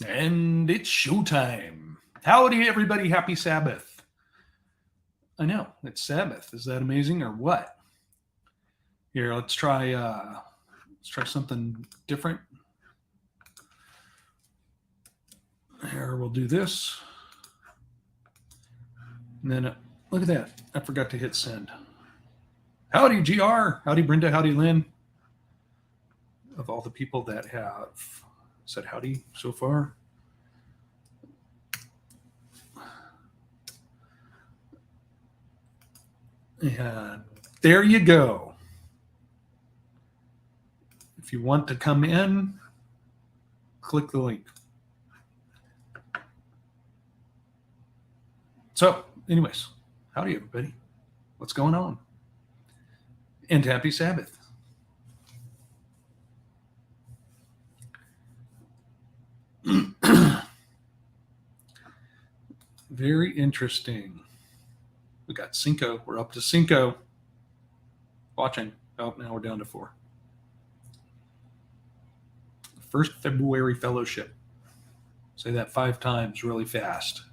And it's showtime. Howdy, everybody. Happy Sabbath. I know, it's Sabbath. Is that amazing or what? Here, let's try something different. Here, we'll do this. And then, look at that. I forgot to hit send. Howdy, GR. Howdy, Brenda. Howdy, Lynn. Of all the people that have said howdy so far. And there you go. If you want to come in, click the link. So, anyways, howdy, everybody. What's going on? And happy Sabbath. Very interesting. We got Cinco. We're up to Cinco. Watching. Oh, now we're down to 4. First February Fellowship. Say that 5 times really fast.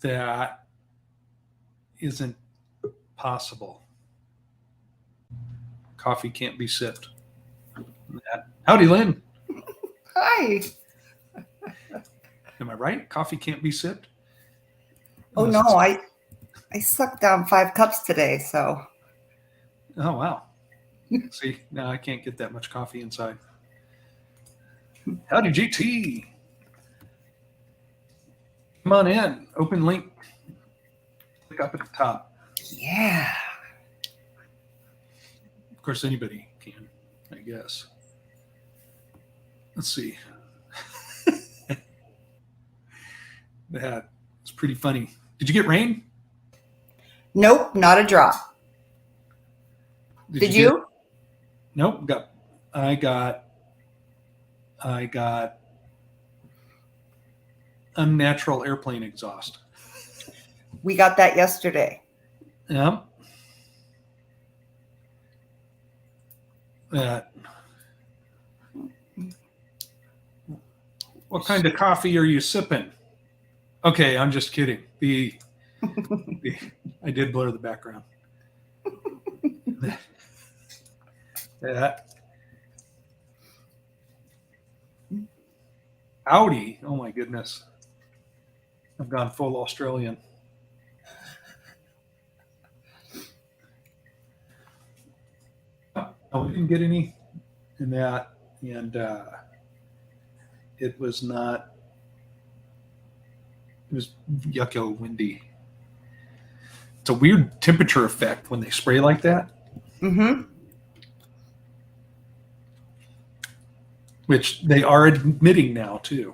That isn't possible. Coffee can't be sipped. Howdy, Lynn. Hi. Am I right? Coffee can't be sipped? Oh no, I sucked down 5 cups today, so. Oh wow. See, now I can't get that much coffee inside. Howdy, GT. Come on in. Open link. Click up at the top. Yeah. Of course, anybody can, I guess. Let's see. That's pretty funny. Did you get rain? Nope, not a drop. Did you? Nope. I got unnatural airplane exhaust. We got that yesterday. Yep. What kind of coffee are you sipping? Okay, I'm just kidding. I did blur the background. Howdy. Oh my goodness. I've gone full Australian. Oh, we didn't get any in that. And it was yucko windy. It's a weird temperature effect when they spray like that. Mm-hmm. Which they are admitting now, too.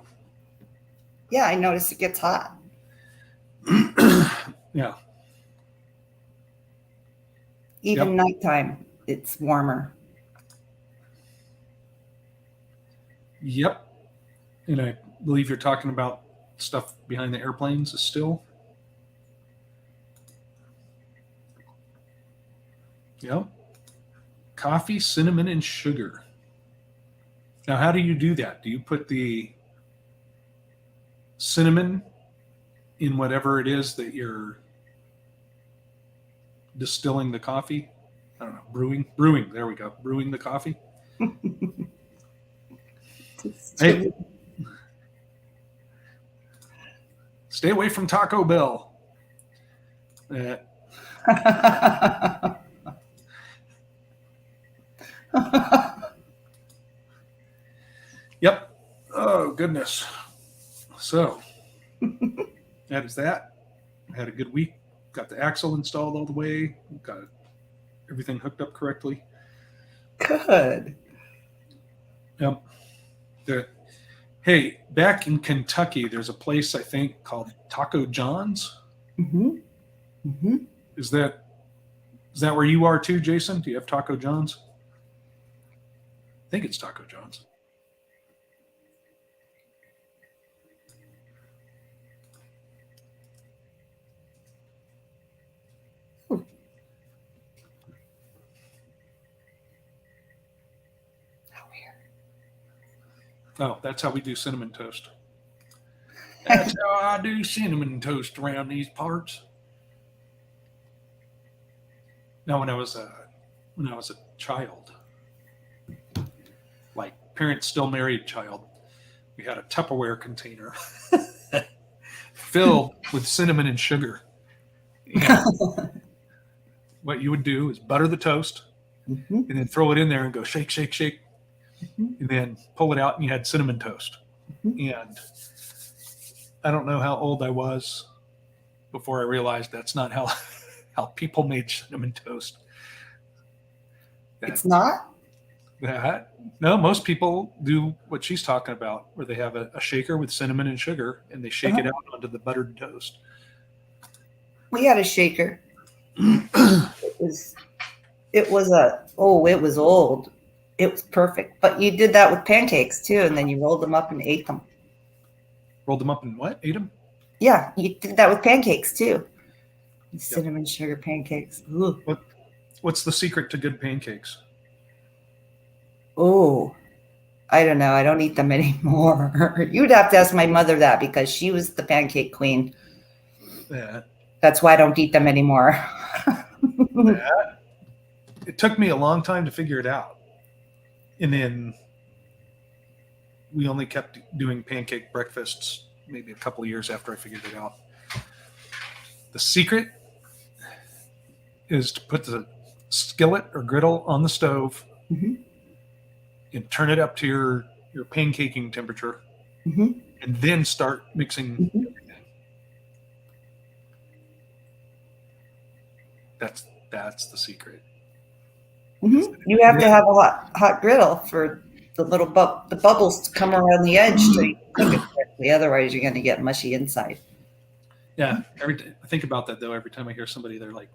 Yeah, I noticed it gets hot. Yeah. Even nighttime, it's warmer. Yep. And I believe you're talking about stuff behind the airplanes still. Yep. Coffee, cinnamon, and sugar. Now, how do you do that? Do you put the cinnamon in whatever it is that you're distilling the coffee? I don't know. Brewing. There we go. Brewing the coffee. Hey, stay away from Taco Bell. Yep. Oh, goodness. So, that is that. I had a good week. Got the axle installed all the way. Got everything hooked up correctly. Good. Yep. Hey, back in Kentucky, there's a place, I think, called Taco John's. Mm-hmm. Mm-hmm. Is that where you are too, Jason? Do you have Taco John's? I think it's Taco John's. Oh, that's how we do cinnamon toast. That's how I do cinnamon toast around these parts. Now, when I was a child, like parents still married child, we had a Tupperware container filled with cinnamon and sugar. And what you would do is butter the toast Mhm, and then throw it in there and go shake, shake, shake, mhm, and then pull it out and you had cinnamon toast. mhm. And I don't know how old I was before I realized that's not how how people made cinnamon toast. That It's not? that no, most people do what she's talking about, where they have a shaker with cinnamon and sugar and they shake it Uh-huh. out onto the buttered toast. We had a shaker. It was it was it was old. It was perfect. But you did that with pancakes too, and then you rolled them up and ate them. Rolled them up and what? Ate them? Yeah, you did that with pancakes too. Yep. Cinnamon sugar pancakes. Ooh. What's the secret to good pancakes? Oh, I don't know. I don't eat them anymore. You'd have to ask my mother that because she was the pancake queen. Yeah. That's why I don't eat them anymore. It took me a long time to figure it out. And then we only kept doing pancake breakfasts maybe a couple of years after I figured it out. The secret is to put the skillet or griddle on the stove Mhm, and turn it up to your pancaking temperature mhm, and then start mixing mhm. everything. That's the secret. You have to have a hot griddle for the the bubbles to come around the edge so you can cook it correctly. Otherwise, you're going to get mushy inside. Yeah, I think about that though. Every time I hear somebody, they're like,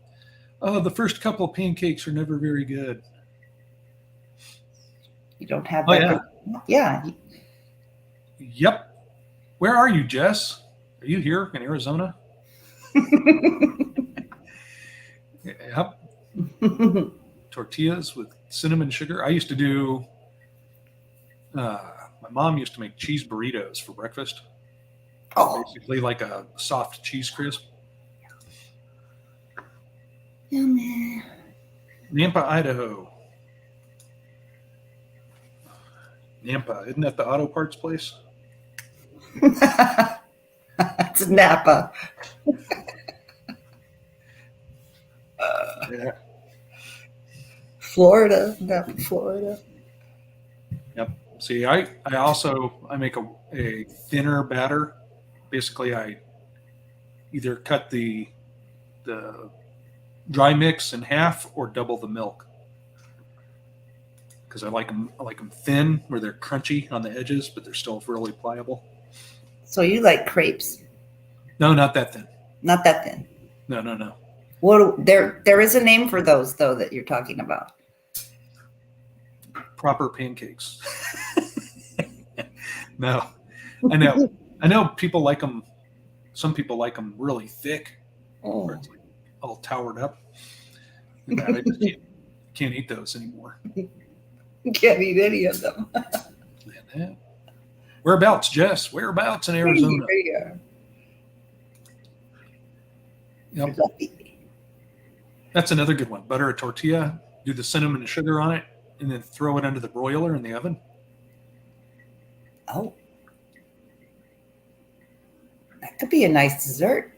"Oh, the first couple of pancakes are never very good." You don't have Oh that. yeah, Yeah. yep. Where are you, Jess? Are you here in Arizona? Yep. Tortillas with cinnamon sugar. I used to do. My mom used to make cheese burritos for breakfast. Oh, Basically, like a soft cheese crisp. yummy. Nampa, Idaho. Nampa, isn't that the auto parts place? It's Napa. Yeah. Florida. Napa, Florida. Yep. See, I make a thinner batter. Basically, I either cut the dry mix in half or double the milk because I like them thin where they're crunchy on the edges, but they're still really pliable. So you like crepes? No, not that thin. Not that thin. No. There is a name for those though that you're talking about. Proper pancakes. No, I know people like them. Some people like them really thick, where Oh. it's like all towered up. I just can't eat those anymore. You can't eat any of them. Yeah. Whereabouts, Jess? Whereabouts in Arizona? There you are. Yep. Lucky. That's another good one. Butter a tortilla, do the cinnamon and sugar on it, and then throw it under the broiler in the oven. Oh. That could be a nice dessert.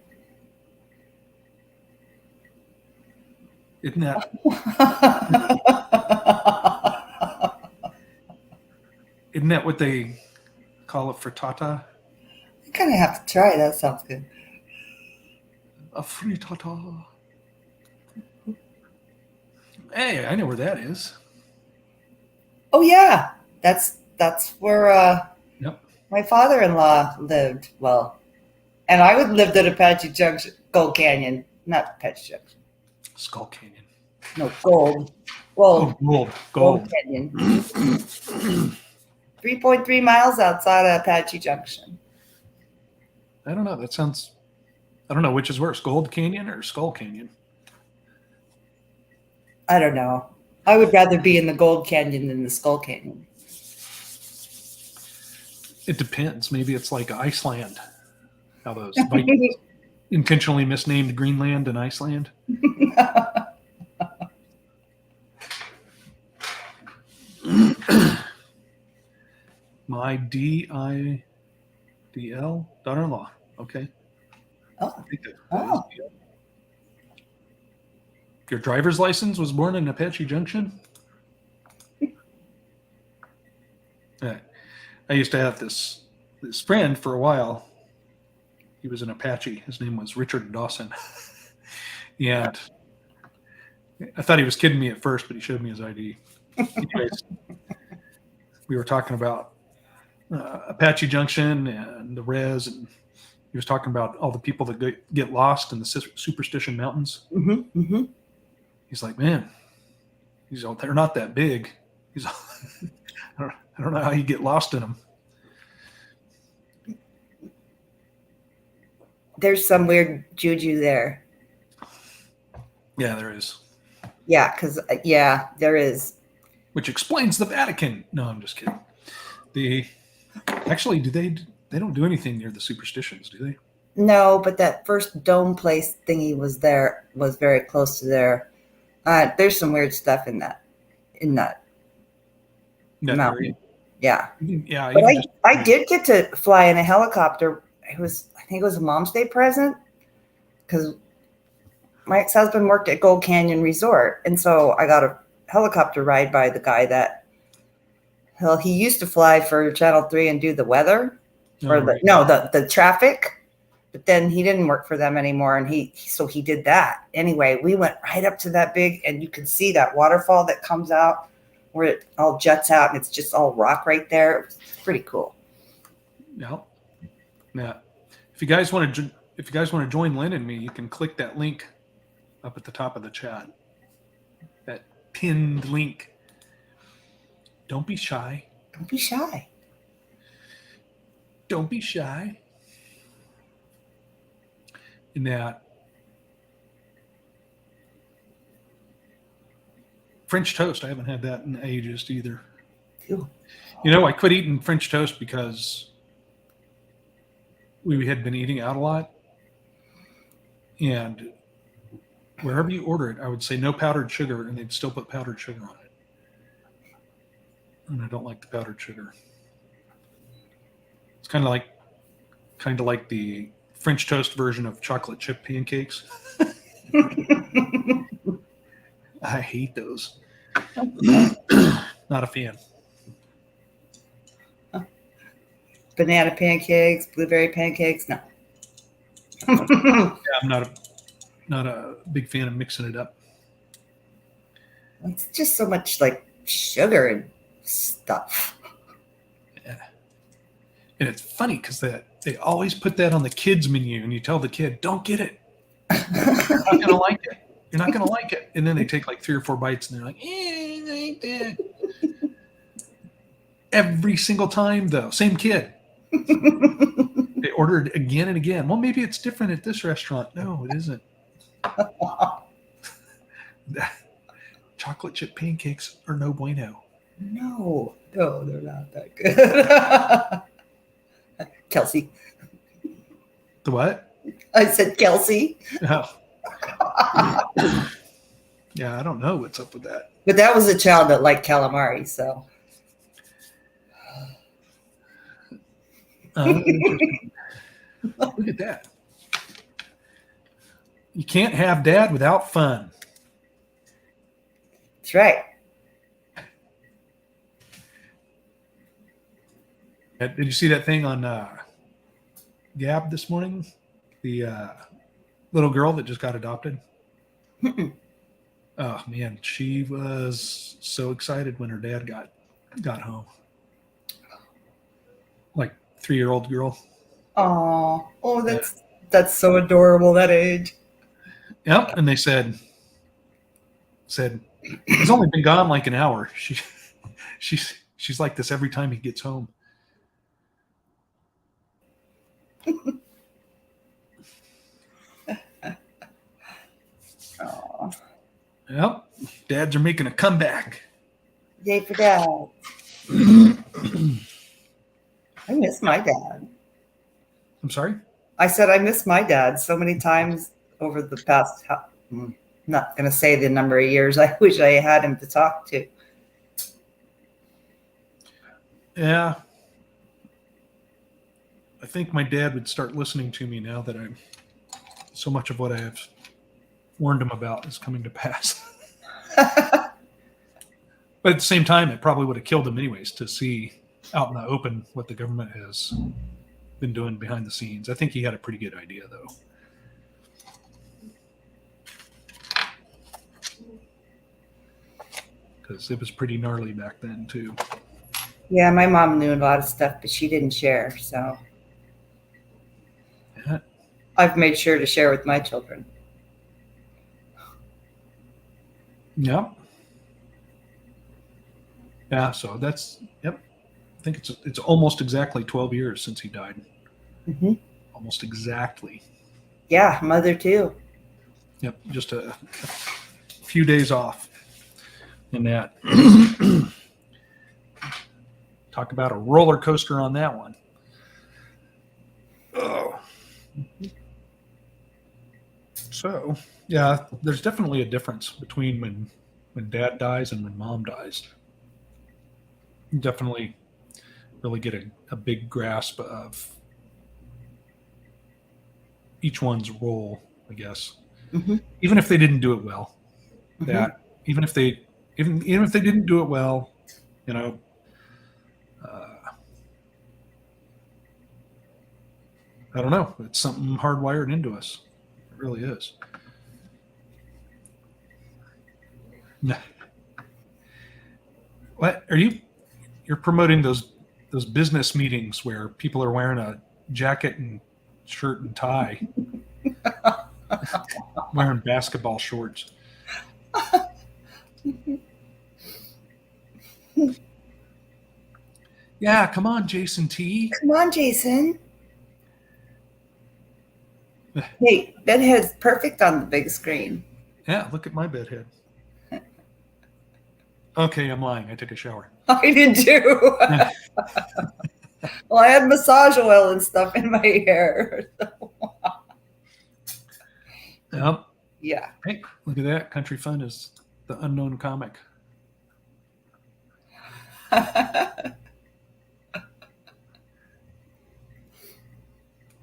Isn't that what they call a frittata? I kind of have to try. That sounds good. A frittata. Hey, I know where that is. Oh yeah, that's where Yep. my father-in-law lived. Well, and I would lived at Apache Junction, Gold Canyon, not Apache Junction. Skull Canyon. No, Gold. Oh, Gold gold. Canyon. 3.3 miles outside of Apache Junction. I don't know. I don't know which is worse, Gold Canyon or Skull Canyon. I don't know. I would rather be in the Gold Canyon than the Skull Canyon. It depends. Maybe it's like Iceland. How those Vikings intentionally misnamed Greenland and Iceland. My DIDL daughter-in-law. Okay. I Oh, think that oh. is your driver's license was born in Apache Junction. I used to have this friend for a while. He was an Apache. His name was Richard Dawson. And I thought he was kidding me at first, but he showed me his ID. Anyways, we were talking about Apache Junction and the res, and he was talking about all the people that get lost in the Superstition Mountains. Mm-hmm, mm-hmm. He's like, man, they're not that big. He's, I don't know how you get lost in them. There's some weird juju there. Yeah, there is. Yeah, because there is. Which explains the Vatican. No, I'm just kidding. Actually, they don't do anything near the Superstitions, do they? No, but that first dome place thingy was very close to there. There's some weird stuff in that mountain. Area. Yeah. Yeah. But I did get to fly in a helicopter. I think it was a Mom's Day present because my ex-husband worked at Gold Canyon Resort. And so I got a helicopter ride by the guy that he used to fly for Channel 3 and do the weather the traffic. But then he didn't work for them anymore. And so he did that. Anyway, we went right up to that big, and you can see that waterfall that comes out where it all juts out, and it's just all rock right there. It was pretty cool. Yeah. Yeah. If you guys want to join Lynn and me, you can click that link up at the top of the chat. That pinned link. Don't be shy. Don't be shy. Don't be shy. In that French toast, I haven't had that in ages either. Ew. You know, I quit eating French toast because we had been eating out a lot. And wherever you order it, I would say no powdered sugar, and they'd still put powdered sugar on it. And I don't like the powdered sugar. It's kind of like the French toast version of chocolate chip pancakes. I hate those. Not a fan. Banana pancakes, blueberry pancakes, no. Yeah, I'm not a big fan of mixing it up. It's just so much like sugar and stuff. Yeah. And it's funny because they always put that on the kids menu, and you tell the kid, don't get it. You're not going to like it. You're not going to like it. And then they take like 3 or 4 bites, and they're like, I ain't that. Every single time, though. Same kid. They ordered again and again. Well, maybe it's different at this restaurant. No, it isn't. Chocolate chip pancakes are no bueno. No, they're not that good. Kelsey. The what? I said Kelsey. Oh. Yeah, I don't know what's up with that. But that was a child that liked calamari, so. Look at that. You can't have dad without fun. That's right. Did you see that thing on Gab this morning? The little girl that just got adopted? Oh, man. She was so excited when her dad got home. Like 3-year-old girl. Oh, that's so adorable, that age. Yep. And they said he's only been gone like an hour. She's like this every time he gets home. Oh. Yep. Dads are making a comeback. Yay for dad. I miss my dad. I'm sorry? I said I miss my dad so many times over the past. Not going to say the number of years I wish I had him to talk to. Yeah. I think my dad would start listening to me now that I'm so much of what I have warned him about is coming to pass. But at the same time, it probably would have killed him anyways to see out in the open what the government has been doing behind the scenes. I think he had a pretty good idea, though. Because it was pretty gnarly back then, too. Yeah, my mom knew a lot of stuff, but she didn't share. So Yeah. I've made sure to share with my children. Yep. Yeah, so that's, yep. I think it's almost exactly 12 years since he died. Mm-hmm. Almost exactly. Yeah, mother too. Yep, just a few days off in that. Talk about a roller coaster on that one. Oh. So, yeah, there's definitely a difference between when dad dies and when mom dies. You definitely really get a big grasp of each one's role, I guess. Mm-hmm. Even if they didn't do it well. Mm-hmm. That even if they didn't do it well, you know, I don't know. It's something hardwired into us. It really is. What are you're promoting those business meetings where people are wearing a jacket and shirt and tie, wearing basketball shorts. Yeah, come on, Jason T. Come on, Jason. Hey, bedhead's perfect on the big screen. Yeah, look at my bedhead. Okay, I'm lying. I took a shower. I did too. Well, I had massage oil and stuff in my hair. Yep. Yeah. Hey, look at that. Country Fun is the unknown comic.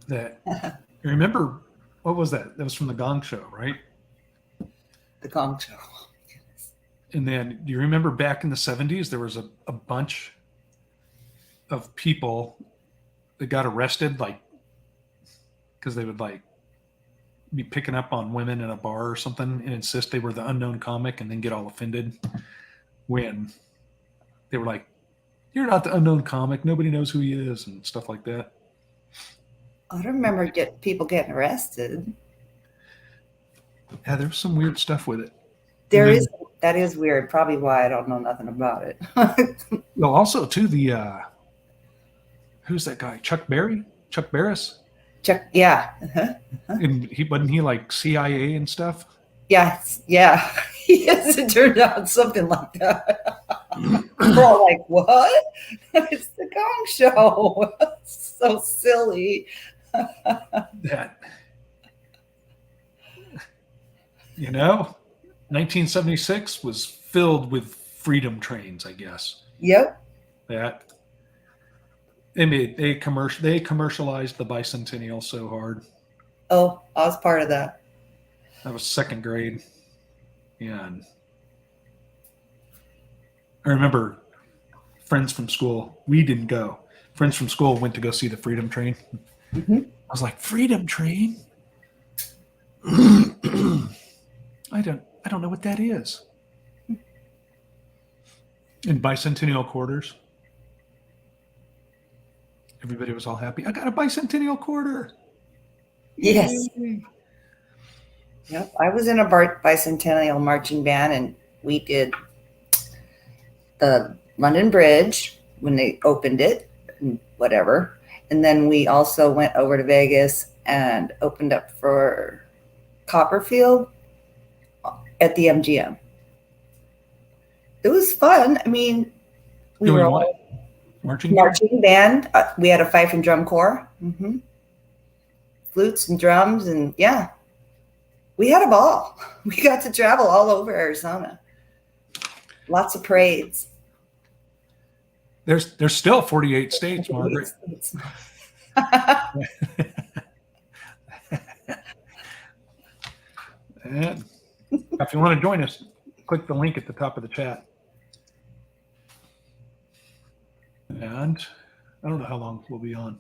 That you remember, what was that? That was from the Gong Show, right? The Gong Show. And then do you remember back in the 70s, there was a bunch of people that got arrested, like, because they would like be picking up on women in a bar or something and insist they were the unknown comic and then get all offended when they were like, "You're not the unknown comic. Nobody knows who he is," and stuff like that. I don't remember people getting arrested. Yeah, there was some weird stuff with it. That is weird. Probably why I don't know nothing about it. Well, also too, the who's that guy? Chuck Berry? Chuck Barris? Chuck, yeah. Uh-huh. And he wasn't he like CIA and stuff? Yeah. Yes, it turned out something like that. We're all like, what? It's the Gong Show. So silly. That, 1976 was filled with freedom trains, I guess. Yep. That they commercialized the bicentennial so hard. Oh, I was part of that. That was second grade, and I remember friends from school. We didn't go. Friends from school went to go see the freedom train. Mm-hmm. I was like, freedom train? I don't know what that is. In bicentennial quarters. Everybody was all happy. I got a bicentennial quarter. Yes. Yay. Yep. I was in a bicentennial marching band, and we did the London Bridge when they opened it, and whatever. And then we also went over to Vegas and opened up for Copperfield at the MGM. It was fun. I mean, we Doing were what? all Marching band? Marching band. We had a fife and drum corps. Mm-hmm. Flutes and drums, and yeah, we had a ball. We got to travel all over Arizona. Lots of parades. There's still 48 states, Margaret. And if you want to join us, click the link at the top of the chat. And I don't know how long we'll be on.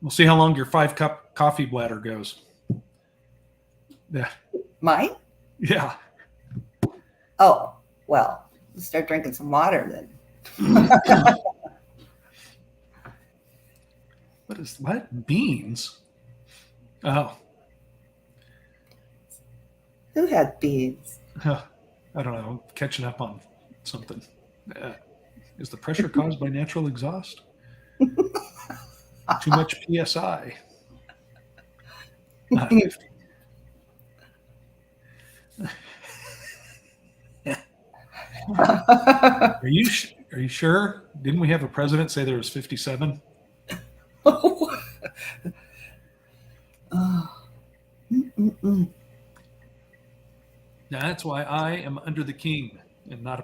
We'll see how long your 5-cup coffee bladder goes. Yeah. Mine? Yeah. Oh, well, let's start drinking some water then. What? Beans? Oh. Who had beans? I don't know. I'm catching up on something. Is the pressure caused by natural exhaust? Too much PSI. Are you sure? Didn't we have a president say there was 57? Oh. That's why I am under the king and not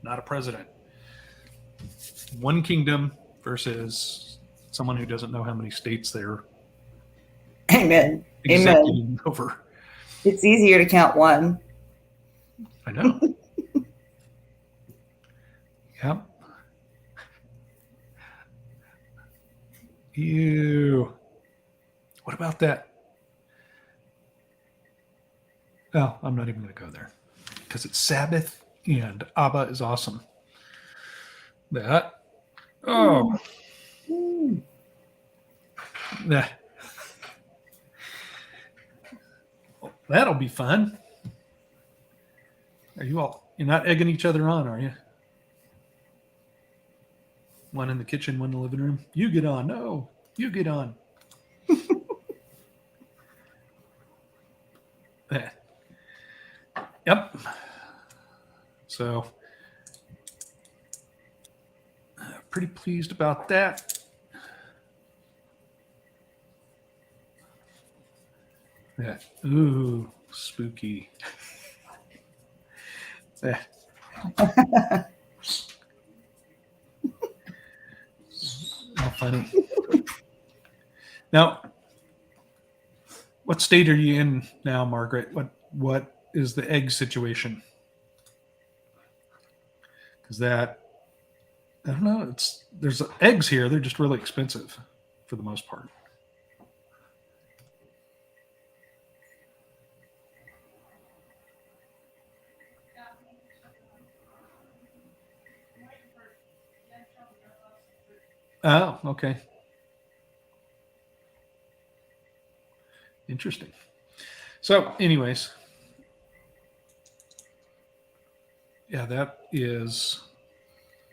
a president. One kingdom versus someone who doesn't know how many states they're Amen. executing over. It's easier to count one. I know. Yep. Ew. What about that? Oh, I'm not even going to go there because it's Sabbath and Abba is awesome. That. Oh. That. That'll be fun. You're not egging each other on, are you? One in the kitchen, one in the living room. You get on. No, you get on. Yep. So, pretty pleased about that. Yeah. Ooh, spooky. Yeah. How funny. Now, what state are you in now, Margaret? What is the egg situation? Because I don't know. There's eggs here. They're just really expensive for the most part. Oh, okay. Interesting. So, anyways, yeah, that is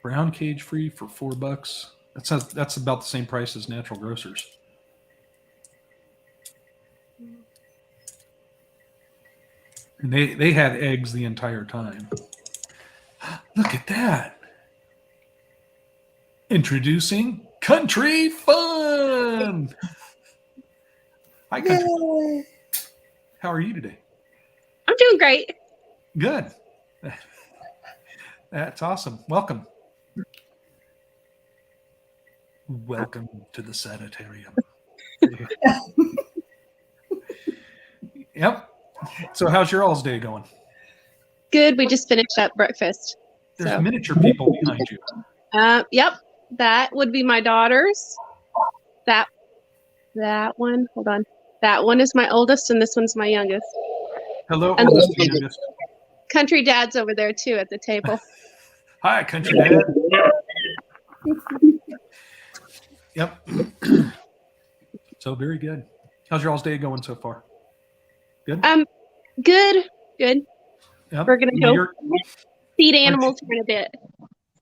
brown cage free for $4. That's about the same price as Natural Grocers. And they had eggs the entire time. Look at that. Introducing Country Fun. Hi, Country. Yay. How are you today? I'm doing great. Good. That's awesome. Welcome. Welcome to the sanitarium. Yep. So how's your all's day going? Good. We just finished up breakfast. There's miniature people behind you. Yep. That would be my daughters. That one. Hold on. That one is my oldest, and this one's my youngest. Hello, And oldest and youngest. Country Dad's over there too at the table. Hi, Country Dad. Yep. So very good. How's your all's day going so far? Good? Good. Good. Yep. We're gonna go You're feed animals here in a bit.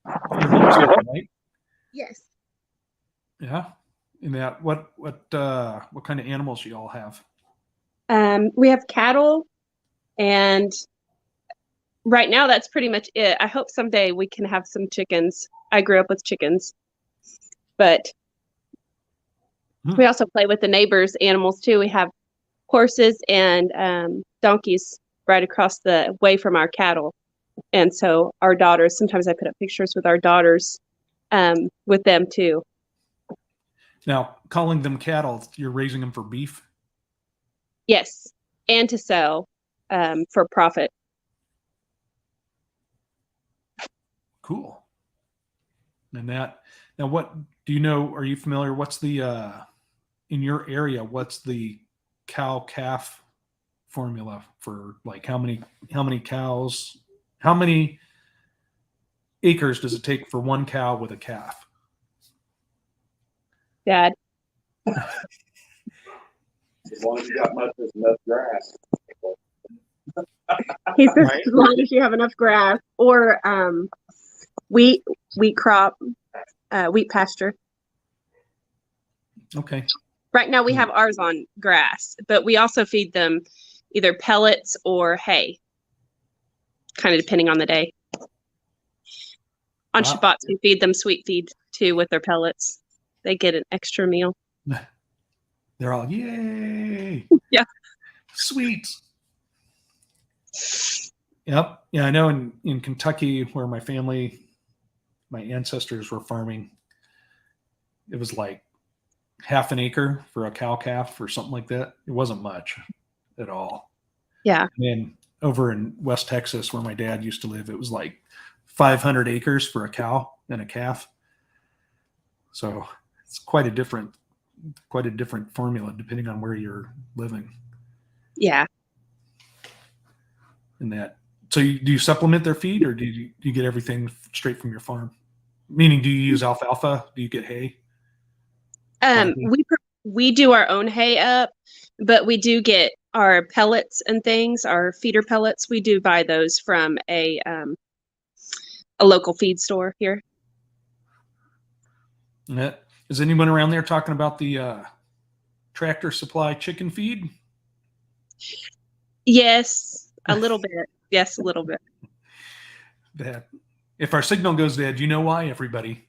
homeschooled, right? Yes. Yeah. And that what kind of animals do you all have? We have cattle, and right now that's pretty much it. I hope someday we can have some chickens. I grew up with chickens, but we also play with the neighbors' animals too. We have horses and donkeys right across the way from our cattle. And so our daughters, sometimes I put up pictures with our daughters with them too. Now, calling them cattle, you're raising them for beef? Yes, and to sell for profit. Cool. And that, now what do you know? Are you familiar? What's the, in your area, what's the cow calf formula for like how many cows, how many acres does it take for one cow with a calf? Dad. As long as you got much enough grass. He says, Right. as long as you have enough grass or wheat crop, wheat pasture. Okay. Right now we have ours on grass, but we also feed them either pellets or hay, kind of depending on the day. On Wow. Shabbats, we feed them sweet feed too with their pellets. They get an extra meal. They're all, yay. Yeah. Sweet. Yep. Yeah, I know in Kentucky where my ancestors were farming, it was like half an acre for a cow calf or something like that. It wasn't much at all. Yeah. And then over in West Texas where my dad used to live, it was like 500 acres for a cow and a calf. So it's quite a different formula depending on where you're living. Yeah. In that, so do you supplement their feed, or do you get everything straight from your farm? Meaning, do you use alfalfa? Do you get hay? We do our own hay up, but we do get our pellets and things, our feeder pellets. We do buy those from a local feed store here. Is anyone around there talking about the Tractor Supply chicken feed? Yes, a little bit. Yes, a little bit. That if our signal goes dead, you know why, everybody.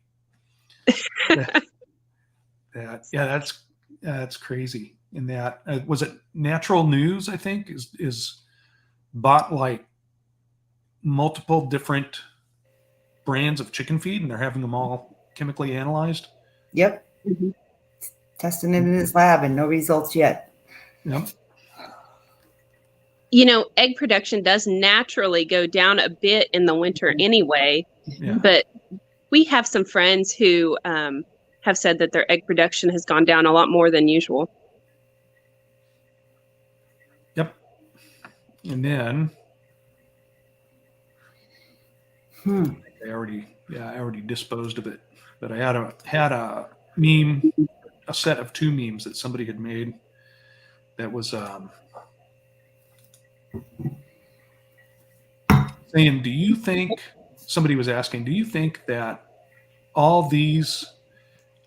That's crazy. In that, was it Natural News? I think is bought like multiple different brands of chicken feed, and they're having them all chemically analyzed. Yep. Mhm. Testing it in his lab and no results yet. Yep. You know, egg production does naturally go down a bit in the winter anyway, Yeah. but we have some friends who have said that their egg production has gone down a lot more than usual. Yep. And then I already disposed of it, but I had a meme, a set of 2 memes that somebody had made that was saying, somebody was asking, do you think that all these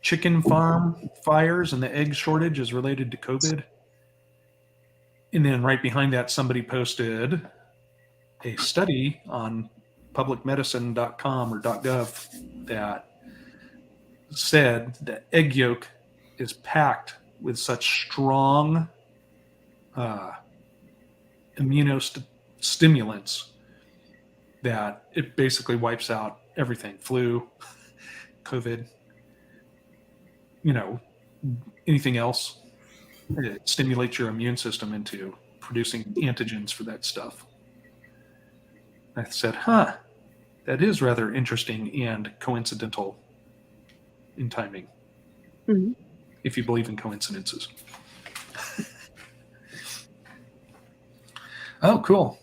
chicken farm fires and the egg shortage is related to COVID? And then right behind that, somebody posted a study on publicmedicine.com or .gov that said that egg yolk is packed with such strong immunostimulants that it basically wipes out everything. Flu, COVID, anything else. It stimulates your immune system into producing antigens for that stuff. I said, that is rather interesting and coincidental in timing. Mhm. If you believe in coincidences. Oh, cool.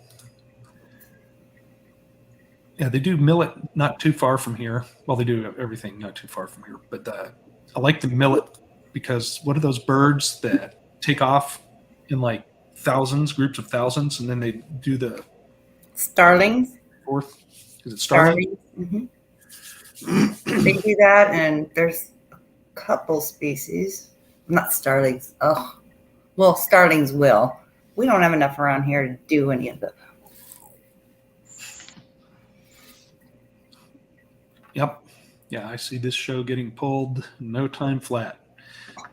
Yeah, they do millet not too far from here. Well, they do everything not too far from here. But I like the millet because what are those birds that take off in like thousands, groups of thousands, and then they do the Starlings. fourth? Is it starling? Mhm. They do that, and there's a couple species. Not starlings. Oh, well, starlings will. We don't have enough around here to do any of them. Yep. Yeah, I see this show getting pulled in no time flat.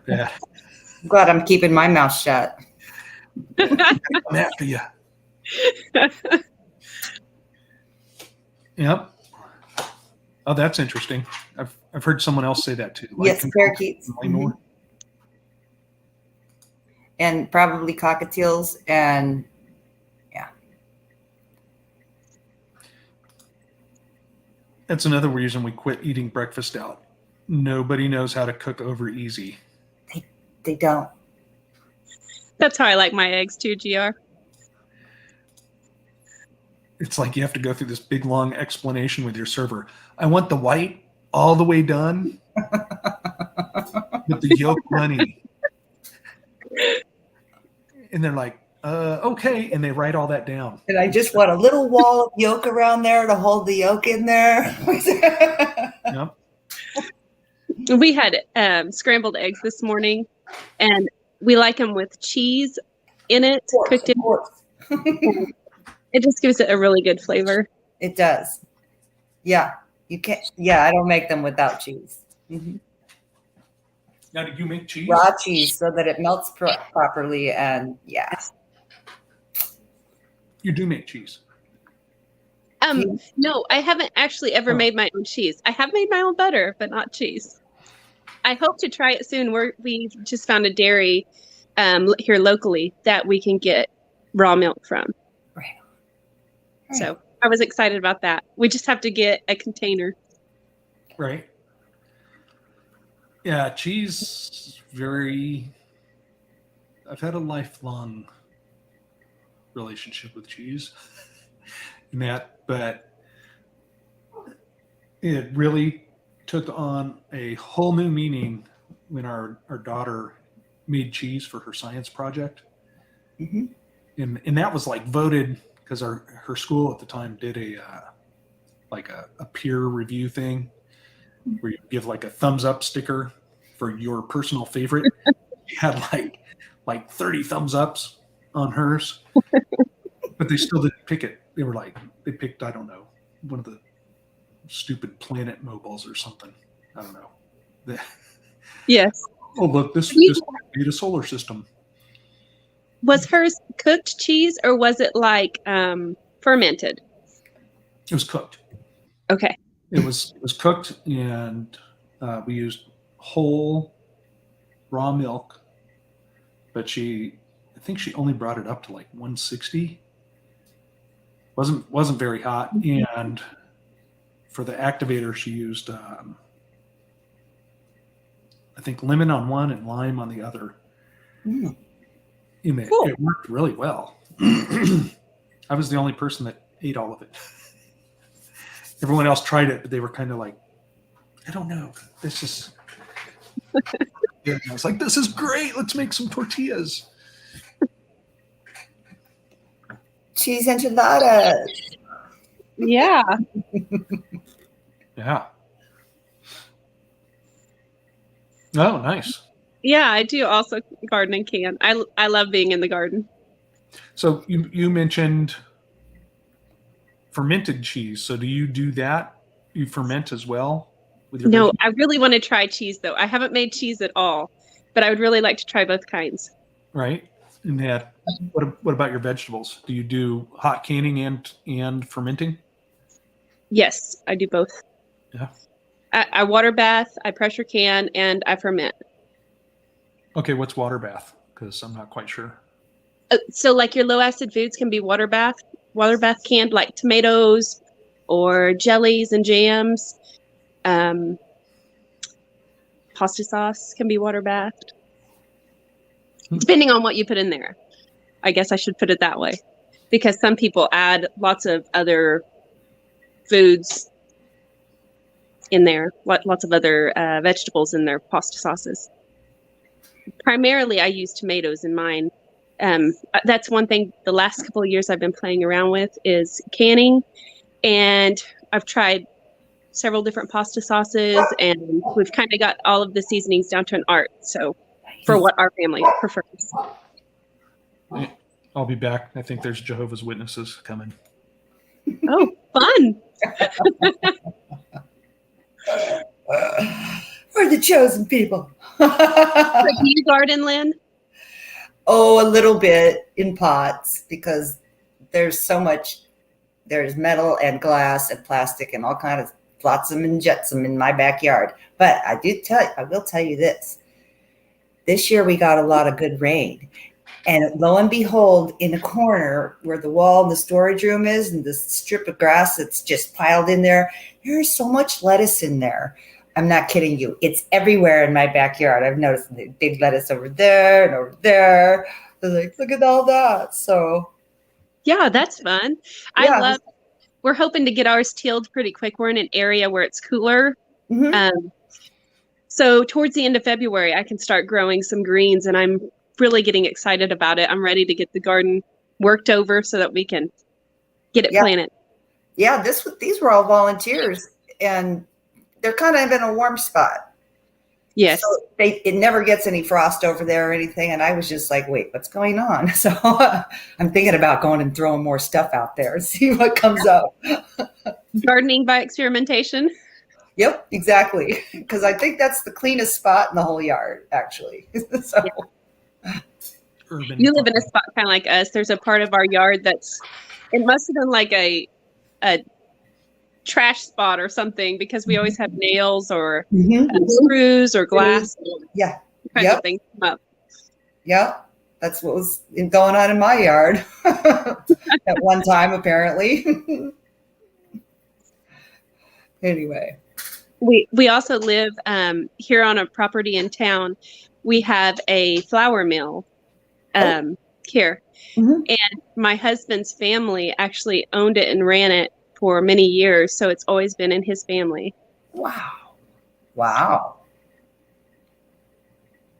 Yeah, I'm glad I'm keeping my mouth shut. I'm after you. Yep. Oh, that's interesting. I've heard someone else say that too. Yes, parakeets. Way more. And probably cockatiels and That's another reason we quit eating breakfast out. Nobody knows how to cook over easy. they don't. That's how I like my eggs too, GR. It's like you have to go through this big long explanation with your server. I want the white all the way done with the yolk runny. And they're like, okay. And they write all that down. And I just want a little wall of yolk around there to hold the yolk in there. Yep. We had scrambled eggs this morning, and we like them with cheese in it, cooked in. It just gives it a really good flavor. It does. Yeah. You can't. Yeah, I don't make them without cheese. Mm-hmm. Now, did you make cheese? Raw cheese so that it melts properly. And yeah. You do make cheese. No, I haven't actually ever made my own cheese. I have made my own butter, but not cheese. I hope to try it soon. We just found a dairy here locally that we can get raw milk from. Right. So I was excited about that. We just have to get a container. Right. Yeah, cheese, I've had a lifelong relationship with cheese. But it really took on a whole new meaning when our daughter made cheese for her science project. Mm-hmm. And that was like voted because her school at the time did a peer review thing where you give like a thumbs up sticker for your personal favorite. She had like 30 thumbs ups on hers, but they still didn't pick it. They picked, I don't know, one of the stupid Planet Mobiles or something. I don't know. Yes. Oh, look, this made a solar system. Was hers cooked cheese or was it like fermented? It was cooked. Okay. It was cooked, and we used whole raw milk, but I think she only brought it up to like 160. Wasn't very hot, and for the activator she used I think lemon on one and lime on the other. Mm. Cool. It worked really well. I was the only person that ate all of it. Everyone else tried it, but they were kind of like, I don't know. This is. Yeah, I was like, this is great. Let's make some tortillas. Cheese enchiladas. Yeah. Yeah. Oh, nice. Yeah, I do also garden and can. I love being in the garden. So you mentioned fermented cheese. So do you do that? You ferment as well with your No, veggies? I really want to try cheese though. I haven't made cheese at all, but I would really like to try both kinds. Right. And that. What about your vegetables? Do you do hot canning and fermenting? Yes, I do both. Yeah. I water bath, I pressure can, and I ferment. Okay, what's water bath? Because I'm not quite sure. So like your low acid foods can be water bath canned, like tomatoes or jellies and jams. Pasta sauce can be water bathed. Depending on what you put in there. I guess I should put it that way. Because some people add lots of other foods in there, lots of other vegetables in their pasta sauces. Primarily, I use tomatoes in mine. That's one thing the last couple of years I've been playing around with is canning. And I've tried several different pasta sauces, and we've kind of got all of the seasonings down to an art. So for what our family prefers. I'll be back. I think there's Jehovah's Witnesses coming. Oh, fun. We're the chosen people. So do you garden, Lynn? Oh, a little bit in pots because there's so much. There's metal and glass and plastic and all kind of flotsam and jetsam in my backyard. But I will tell you this. This year we got a lot of good rain. And lo and behold, in the corner where the wall and the storage room is and this strip of grass that's just piled in there, there's so much lettuce in there. I'm not kidding you. It's everywhere in my backyard. I've noticed the big lettuce over there and over there. I was like, look at all that. So Yeah, that's fun. yeah. We're hoping to get ours tilled pretty quick. We're in an area where it's cooler. Mhm. So towards the end of February, I can start growing some greens, and I'm really getting excited about it. I'm ready to get the garden worked over so that we can get it Yeah. planted. Yeah, these were all volunteers, and they're kind of in a warm spot. Yes. So it never gets any frost over there or anything. And I was just like, wait, what's going on? So I'm thinking about going and throwing more stuff out there and see what comes up. Gardening by experimentation. Yep, exactly. Because I think that's the cleanest spot in the whole yard, actually. So Urban You live in a farming. spot kind of like us. There's a part of our yard it must have been like a trash spot or something, because we always have nails or screws or glass yeah, kinds Yep. of things come up. yeah, that's what was going on in my yard at one time, apparently. Anyway. We also live here on a property in town. We have a flour mill here. Mhm. And my husband's family actually owned it and ran it for many years. So it's always been in his family. Wow. Wow.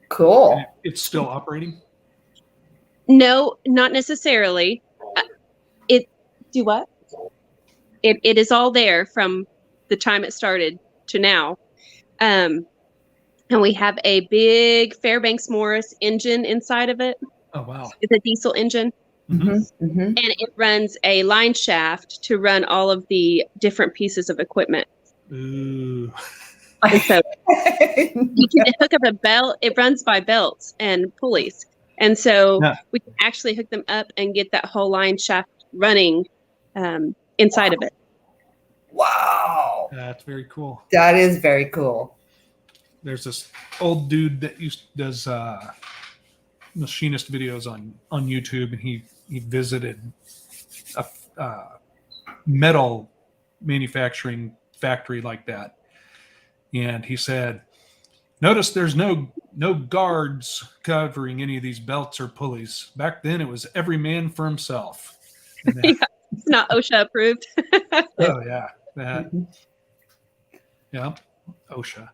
Cool. And it's still operating. No, not necessarily. Do what? It is all there from the time it started to now. And we have a big Fairbanks Morris engine inside of it. Oh wow. It's a diesel engine. Mm-hmm. Mm-hmm. And it runs a line shaft to run all of the different pieces of equipment. Ooh. And so you can hook up a belt. It runs by belts and pulleys. And so Yeah. we can actually hook them up and get that whole line shaft running inside of it. Wow. That's very cool. That is very cool. There's this old dude that does machinist videos on YouTube, and he visited a metal manufacturing factory like that, and he said, "Notice there's no guards covering any of these belts or pulleys. Back then, it was every man for himself." And then, It's not OSHA approved. oh yeah, that Mhm. yeah, OSHA.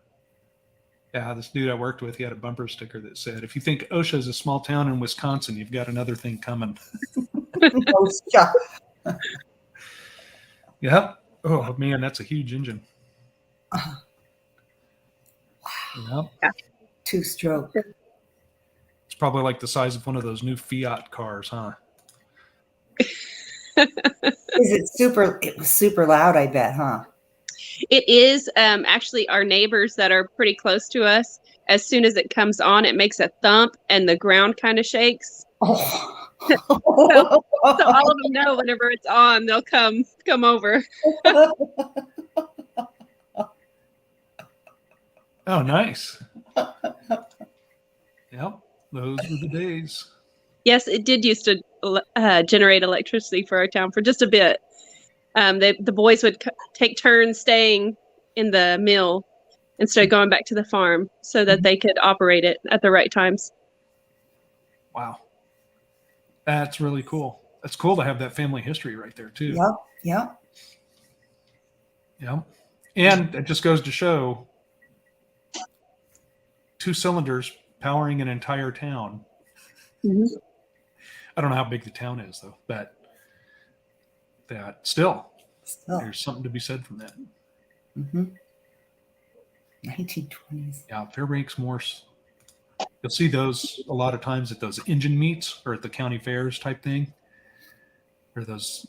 Yeah, this dude I worked with, he had a bumper sticker that said, "If you think OSHA is a small town in Wisconsin, you've got another thing coming." Oh, yeah. Yep. Oh man, that's a huge engine. Yep. Two-stroke. It's probably like the size of one of those new Fiat cars, huh? It was super loud, I bet, huh? It is actually our neighbors that are pretty close to us. As soon as it comes on, it makes a thump and the ground kind of shakes. Oh. So all of them know whenever it's on, they'll come over. Oh, nice. Yep. Those were the days. Yes, it did used to generate electricity for our town for just a bit. The boys would take turns staying in the mill instead of going back to the farm so that they could operate it at the right times. Wow. That's really cool. That's cool to have that family history right there too. Yep. Yep. Yeah. And it just goes to show 2 cylinders powering an entire town. Mhm. I don't know how big the town is though, but that still Still. there's something to be said from that. Mm-hmm. 1920s. Yeah, Fairbanks Morse. You'll see those a lot of times at those engine meets or at the county fairs type thing. Or those,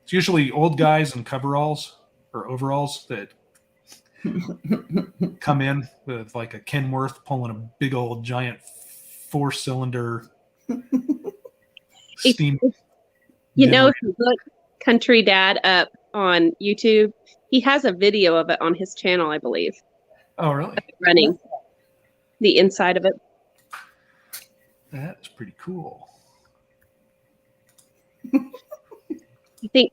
it's usually old guys in coveralls or overalls that come in with like a Kenworth pulling a big old giant 4-cylinder steam. You know, if you look Country Dad up on YouTube, he has a video of it on his channel, I believe, Oh, really? running the inside of it. That's pretty cool. I think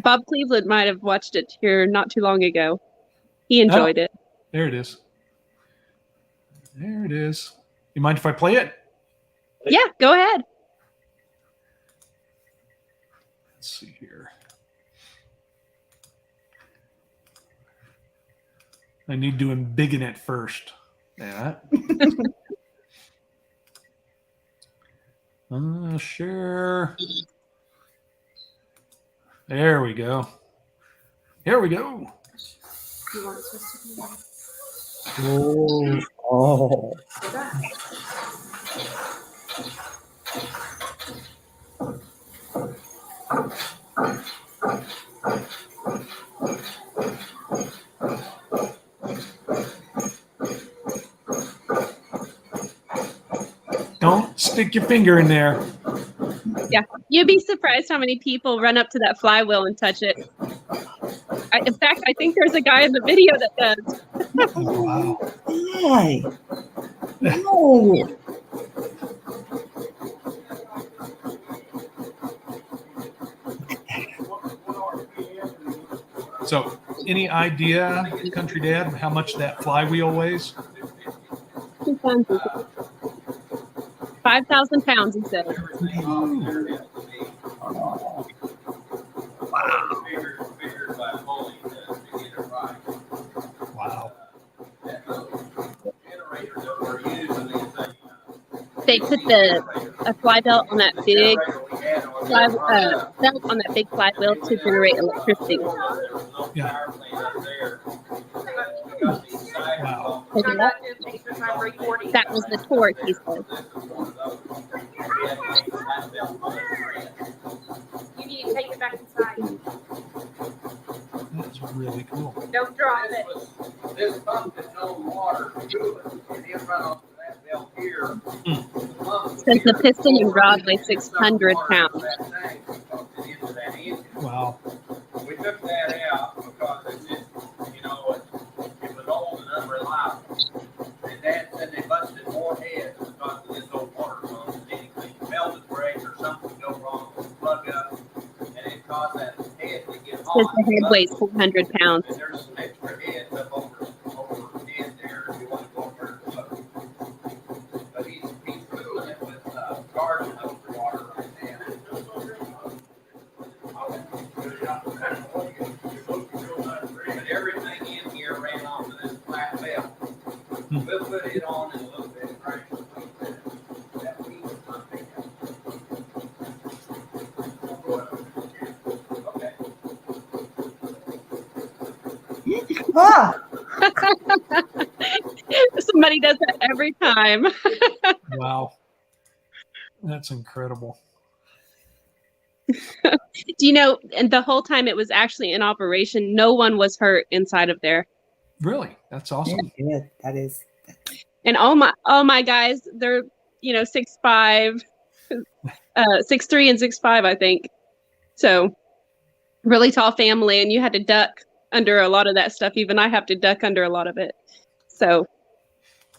Bob Cleveland might have watched it here not too long ago. He enjoyed it. There it is. There it is. You mind if I play it? Yeah, go ahead. Let's see here. I need to embiggen it first. That. Sure. There we go. Here we go. Oh. Don't stick your finger in there. Yeah, you'd be surprised how many people run up to that flywheel and touch it. In fact, I think there's a guy in the video that does. Oh, wow. Why? No. So, any idea, Country Dad, how much that flywheel weighs? 5,000 pounds, he said. Wow. They put a fly belt on that big belt on that big flywheel to generate electricity. Yeah. Wow. That was the torque, he said. You need to take it back inside. That's really cool. Don't drop it. This pump is no water to it, and it run off that belt here. Since the piston and rod weigh 600 pounds. Wow. We took that out because it just, it was old and unreliable. And Dad said they busted more heads because of this old water pump than anything. Melted break or something go wrong, plug up, and it caused that head to get Since hot. the head weighs 400 pounds. And there's some extra heads up over the end there if you want to go over it. But he's cooling it with garden hose water right now. But everything in here ran off of this flat belt. We'll put it on in a little bit, right? That piece is not big enough. Okay. Ah. Somebody does that every time. Wow. That's incredible. Do you know, and the whole time it was actually in operation, no one was hurt inside of there. Really? That's awesome. Good. That is. And all my guys, they're 6'5", 6'3", and 6'5", I think. So really tall family, and you had to duck under a lot of that stuff. Even I have to duck under a lot of it. So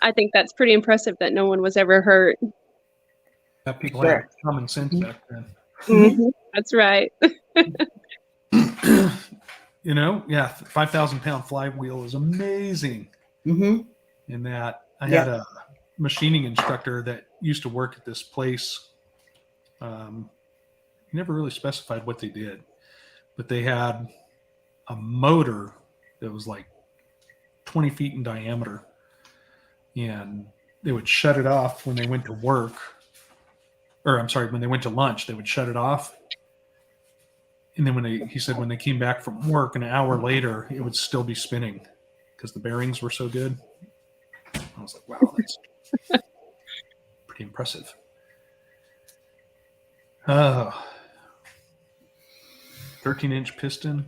I think that's pretty impressive that no one was ever hurt. Yeah, people Sure. had common sense back then. That's right. Yeah, 5,000 pound flywheel is amazing. Mm-hmm. In that, I had a machining instructor that used to work at this place. He never really specified what they did, but they had a motor that was like 20 feet in diameter, and they would shut it off when they went to work. Or I'm sorry, when they went to lunch, they would shut it off. And then he said when they came back from work an hour later, it would still be spinning because the bearings were so good. I was like, wow, that's pretty impressive. 13-inch piston.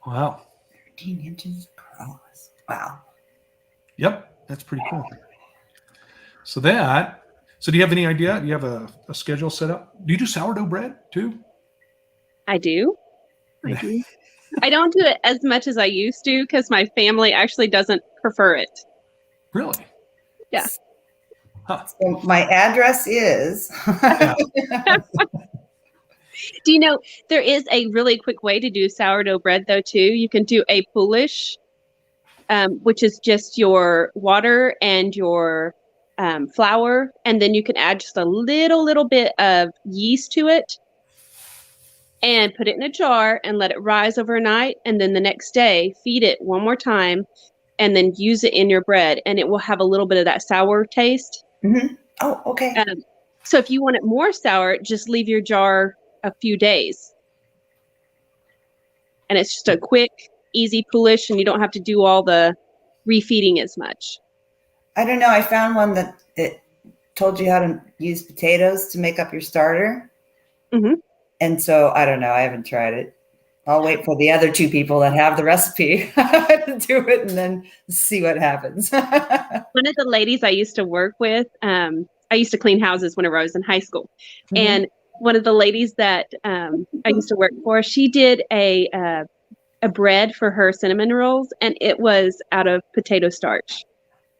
Wow. 13 inches across. Wow. Yep, that's pretty cool. So do you have any idea? Do you have a schedule set up? Do you do sourdough bread too? I do. I do. I don't do it as much as I used to because my family actually doesn't prefer it. Really? Yeah. Huh. So my address is. Do you know there is a really quick way to do sourdough bread though too? You can do a poolish, which is just your water and your flour, and then you can add just a little bit of yeast to it, and put it in a jar and let it rise overnight, and then the next day feed it one more time, and then use it in your bread, and it will have a little bit of that sour taste. Mhm. Oh, okay. So if you want it more sour, just leave your jar a few days. And it's just a quick, easy poolish, and you don't have to do all the refeeding as much. I don't know. I found one that it told you how to use potatoes to make up your starter. Mhm. And so I don't know. I haven't tried it. I'll wait for the other two people that have the recipe to do it and then see what happens. One of the ladies I used to work with, I used to clean houses whenever I was in high school. Mhm. And one of the ladies that I used to work for, she did a bread for her cinnamon rolls, and it was out of potato starch.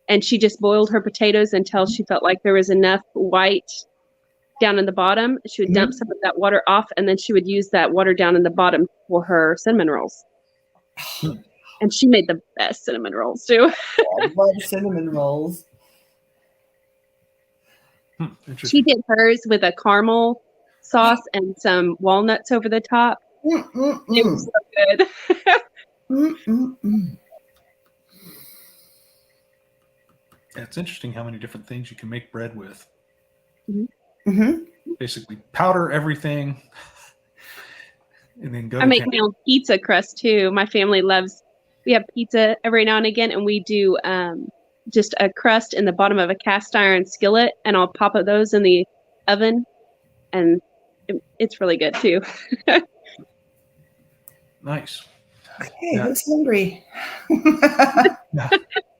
And she just boiled her potatoes until she felt like there was enough white down in the bottom. She would dump some of that water off, and then she would use that water down in the bottom for her cinnamon rolls. And she made the best cinnamon rolls too. I love cinnamon rolls. Interesting. She did hers with a caramel sauce and some walnuts over the top. Mm, mm, It was mm. so good. Mm, mm, mm. Yeah, it's interesting how many different things you can make bread with. Mhm. Basically, powder everything, and then go. I make my own pizza crust too. My family loves. We have pizza every now and again, and we do just a crust in the bottom of a cast iron skillet, and I'll pop up those in the oven, and it's really good too. Nice. Okay, Yeah. who's hungry?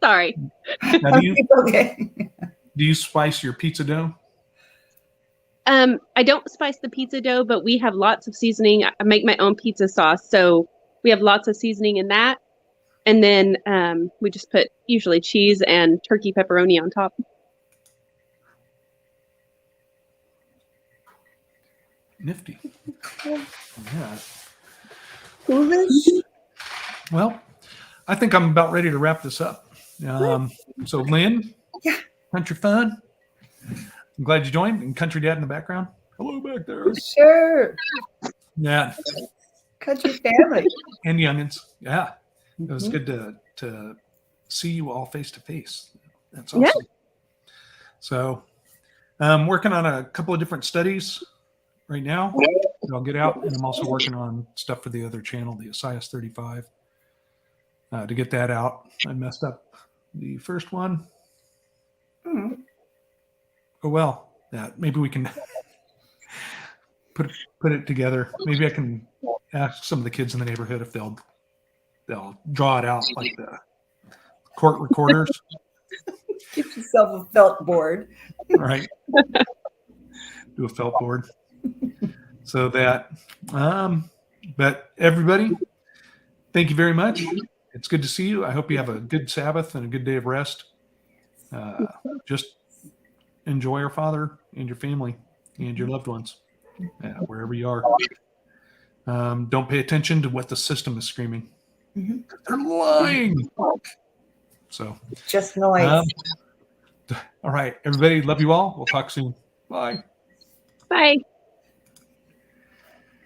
Sorry. Now, Okay. do you spice your pizza dough? I don't spice the pizza dough, but we have lots of seasoning. I make my own pizza sauce, so we have lots of seasoning in that. And then we just put usually cheese and turkey pepperoni on top. Nifty. Yeah. Foolish. Well, I think I'm about ready to wrap this up. So, Lynn, Yeah. Country Fun. I'm glad you joined. And Country Dad in the background. Hello back there. Sure. Yeah. Country family. And youngins. Yeah. It was good to see you all face to face. That's awesome. Yeah. So I'm working on a couple of different studies right now that I'll get out. And I'm also working on stuff for the other channel, the Asias 35, to get that out. I messed up the first one. Mm. Oh, well, maybe we can put it together. Maybe I can ask some of the kids in the neighborhood if they'll draw it out like the court recorders. Get yourself a felt board. Right. Do a felt board. So that, but everybody, thank you very much. It's good to see you. I hope you have a good Sabbath and a good day of rest. Just enjoy our Father and your family and your loved ones, wherever you are. Don't pay attention to what the system is screaming. Mhm. They're lying. So, Just noise. all right, everybody, love you all. We'll talk soon. Bye. Bye.